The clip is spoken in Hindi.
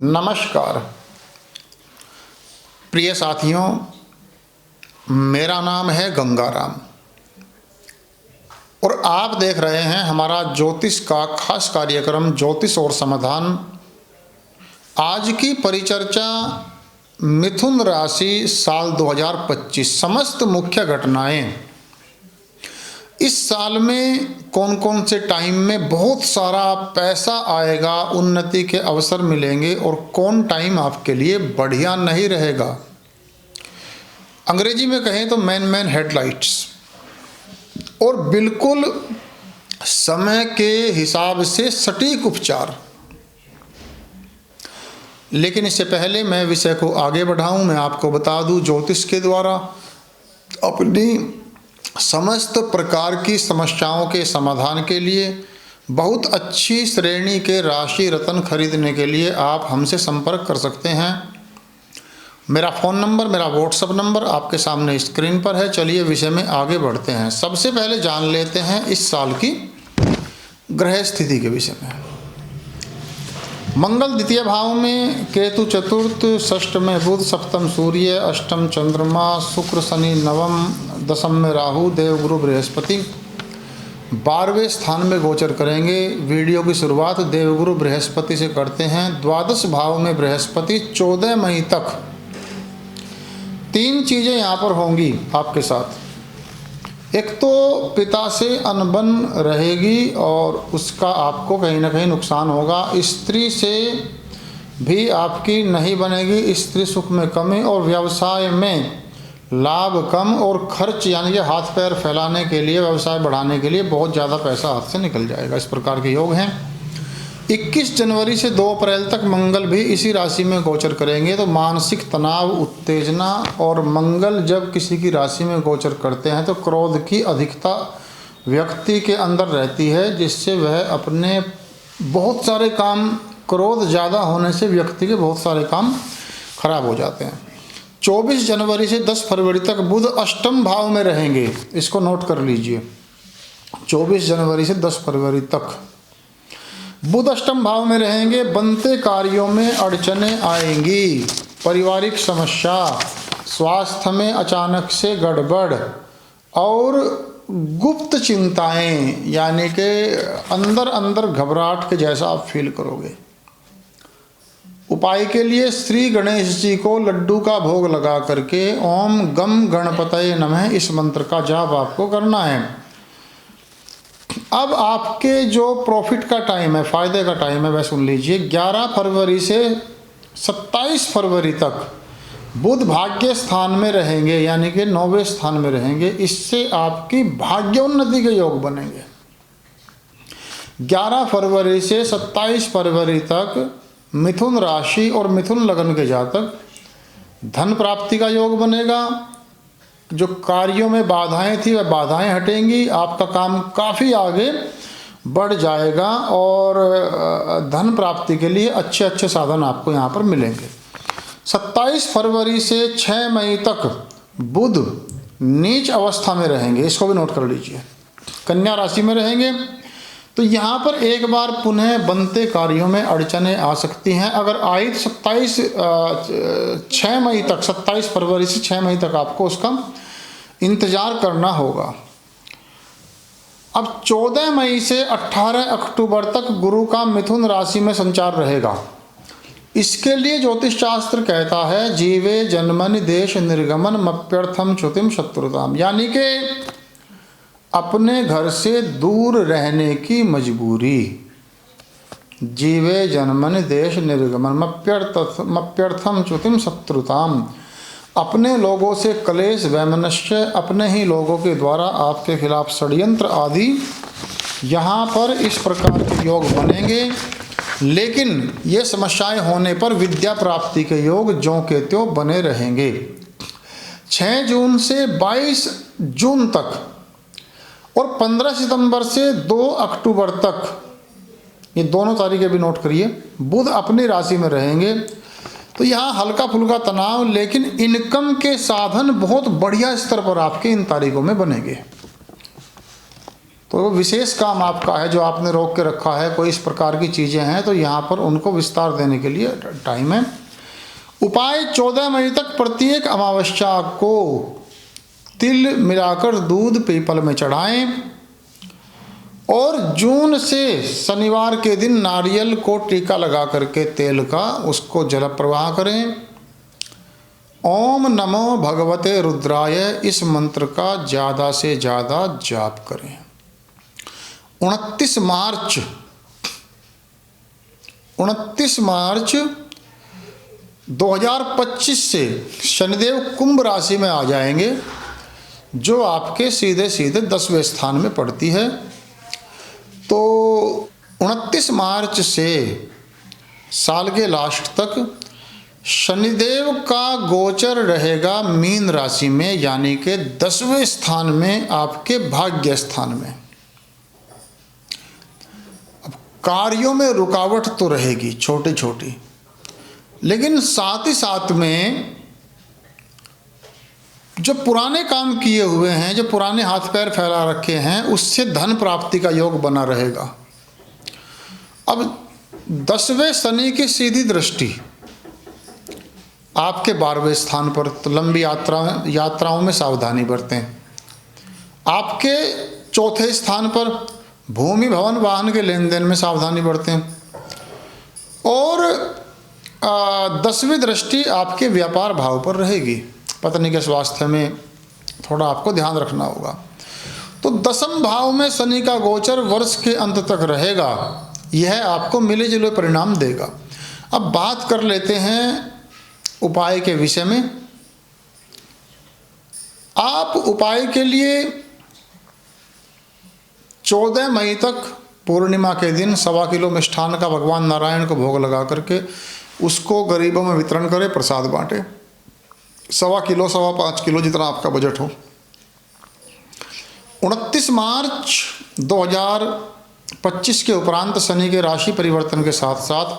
नमस्कार प्रिय साथियों, मेरा नाम है गंगाराम और आप देख रहे हैं हमारा ज्योतिष का खास कार्यक्रम ज्योतिष और समाधान। आज की परिचर्चा मिथुन राशि साल 2025 समस्त मुख्य घटनाएं। इस साल में कौन कौन से टाइम में बहुत सारा पैसा आएगा, उन्नति के अवसर मिलेंगे और कौन टाइम आपके लिए बढ़िया नहीं रहेगा। अंग्रेजी में कहें तो मैन हेडलाइट्स, और बिल्कुल समय के हिसाब से सटीक उपचार। लेकिन इससे पहले मैं विषय को आगे बढ़ाऊं, मैं आपको बता दूं ज्योतिष के द्वारा अपनी समस्त प्रकार की समस्याओं के समाधान के लिए बहुत अच्छी श्रेणी के राशि रत्न खरीदने के लिए आप हमसे संपर्क कर सकते हैं। मेरा फ़ोन नंबर, मेरा व्हाट्सएप नंबर आपके सामने स्क्रीन पर है। चलिए विषय में आगे बढ़ते हैं। सबसे पहले जान लेते हैं इस साल की ग्रह स्थिति के विषय में। मंगल द्वितीय भाव में, केतु चतुर्थ, षष्ठ में बुध, सप्तम सूर्य, अष्टम चंद्रमा, शुक्र शनि नवम, दशम में राहु, देवगुरु बृहस्पति 12वें स्थान में गोचर करेंगे। वीडियो की शुरुआत देवगुरु बृहस्पति से करते हैं। द्वादश भाव में बृहस्पति 14 मई तक 3 चीज़ें यहाँ पर होंगी आपके साथ। एक तो पिता से अनबन रहेगी और उसका आपको कहीं ना कहीं नुकसान होगा। स्त्री से भी आपकी नहीं बनेगी, स्त्री सुख में कमी और व्यवसाय में लाभ कम और खर्च यानी कि हाथ पैर फैलाने के लिए, व्यवसाय बढ़ाने के लिए बहुत ज़्यादा पैसा हाथ से निकल जाएगा। इस प्रकार के योग हैं। 21 जनवरी से 2 अप्रैल तक मंगल भी इसी राशि में गोचर करेंगे। तो मानसिक तनाव, उत्तेजना, और मंगल जब किसी की राशि में गोचर करते हैं तो क्रोध की अधिकता व्यक्ति के अंदर रहती है, जिससे वह अपने बहुत सारे काम, क्रोध ज़्यादा होने से व्यक्ति के बहुत सारे काम खराब हो जाते हैं। 24 जनवरी से 10 फरवरी तक बुध अष्टम भाव में रहेंगे। इसको नोट कर लीजिए। 24 जनवरी से 10 फरवरी तक बुध अष्टम भाव में रहेंगे। बनते कार्यों में अड़चनें आएंगी, पारिवारिक समस्या, स्वास्थ्य में अचानक से गड़बड़ और गुप्त चिंताएं, यानी कि अंदर अंदर घबराहट के जैसा आप फील करोगे। उपाय के लिए श्री गणेश जी को लड्डू का भोग लगा करके ओम गम गणपतये नमः इस मंत्र का जाप आपको करना है। अब आपके जो प्रॉफिट का टाइम है, फायदे का टाइम है, वह सुन लीजिए। 11 फरवरी से 27 फरवरी तक बुध भाग्य स्थान में रहेंगे, यानी कि 9वें स्थान में रहेंगे। इससे आपकी भाग्योन्नति के योग बनेंगे। 11 फरवरी से 27 फरवरी तक मिथुन राशि और मिथुन लग्न के जातक धन प्राप्ति का योग बनेगा। जो कार्यों में बाधाएं थी वह बाधाएं हटेंगी, आपका काम काफ़ी आगे बढ़ जाएगा और धन प्राप्ति के लिए अच्छे अच्छे साधन आपको यहाँ पर मिलेंगे। 27 फरवरी से 6 मई तक बुध नीच अवस्था में रहेंगे। इसको भी नोट कर लीजिए। कन्या राशि में रहेंगे तो यहाँ पर एक बार पुनः बनते कार्यों में अड़चनें आ सकती हैं। अगर आई तो 6 मई तक, 27 फरवरी से 6 मई तक आपको उसका इंतज़ार करना होगा। अब 14 मई से 18 अक्टूबर तक गुरु का मिथुन राशि में संचार रहेगा। इसके लिए ज्योतिष शास्त्र कहता है जीवे जन्मनि देश निर्गमन मप्यर्थम च्युतिम शत्रुताम, यानी कि अपने घर से दूर रहने की मजबूरी। जीवे जन्मनि देश निर्गमन मप्यर्थम च्युतिम शत्रुताम, अपने लोगों से कलेश वैमनस्य, अपने ही लोगों के द्वारा आपके खिलाफ षड्यंत्र आदि, यहाँ पर इस प्रकार के योग बनेंगे। लेकिन ये समस्याएं होने पर विद्या प्राप्ति के योग ज्यों के त्यों बने रहेंगे। 6 जून से 22 जून तक और 15 सितंबर से 2 अक्टूबर तक, ये दोनों तारीखें भी नोट करिए, बुध अपनी राशि में रहेंगे। तो यहाँ हल्का फुल्का तनाव, लेकिन इनकम के साधन बहुत बढ़िया स्तर पर आपके इन तारीखों में बनेंगे। तो विशेष काम आपका है जो आपने रोक के रखा है, कोई इस प्रकार की चीज़ें हैं तो यहाँ पर उनको विस्तार देने के लिए टाइम है। उपाय 14 मई तक प्रत्येक अमावस्या को तिल मिलाकर दूध पीपल में चढ़ाएं और जून से शनिवार के दिन नारियल को टीका लगा करके तेल का उसको जल प्रवाह करें। ओम नमो भगवते रुद्राय इस मंत्र का ज़्यादा से ज़्यादा जाप करें। 29 मार्च 2025 से शनिदेव कुंभ राशि में आ जाएंगे, जो आपके सीधे सीधे 10वें स्थान में पड़ती है। तो 29 मार्च से साल के लास्ट तक शनिदेव का गोचर रहेगा मीन राशि में, यानी कि 10वें स्थान में, आपके भाग्य स्थान में। अब कार्यों में रुकावट तो रहेगी छोटी छोटी, लेकिन साथ ही साथ में जो पुराने काम किए हुए हैं, जो पुराने हाथ पैर फैला रखे हैं, उससे धन प्राप्ति का योग बना रहेगा। अब 10वें शनि की सीधी दृष्टि आपके 12वें स्थान पर, तो लंबी यात्राओं में सावधानी बरतें। आपके 4थे स्थान पर भूमि भवन वाहन के लेन देन में सावधानी बरतें। और 10वीं दृष्टि आपके व्यापार भाव पर रहेगी, पत्नी के स्वास्थ्य में थोड़ा आपको ध्यान रखना होगा। तो 10वें भाव में शनि का गोचर वर्ष के अंत तक रहेगा, यह आपको मिले जुले परिणाम देगा। अब बात कर लेते हैं उपाय के विषय में। आप उपाय के लिए 14 मई तक पूर्णिमा के दिन 1.25 किलो मिष्ठान का भगवान नारायण को भोग लगा करके उसको गरीबों में वितरण करें, प्रसाद बांटें। 1.25 किलो, 5.25 किलो, जितना आपका बजट हो। 29 मार्च 2025 के उपरांत शनि के राशि परिवर्तन के साथ साथ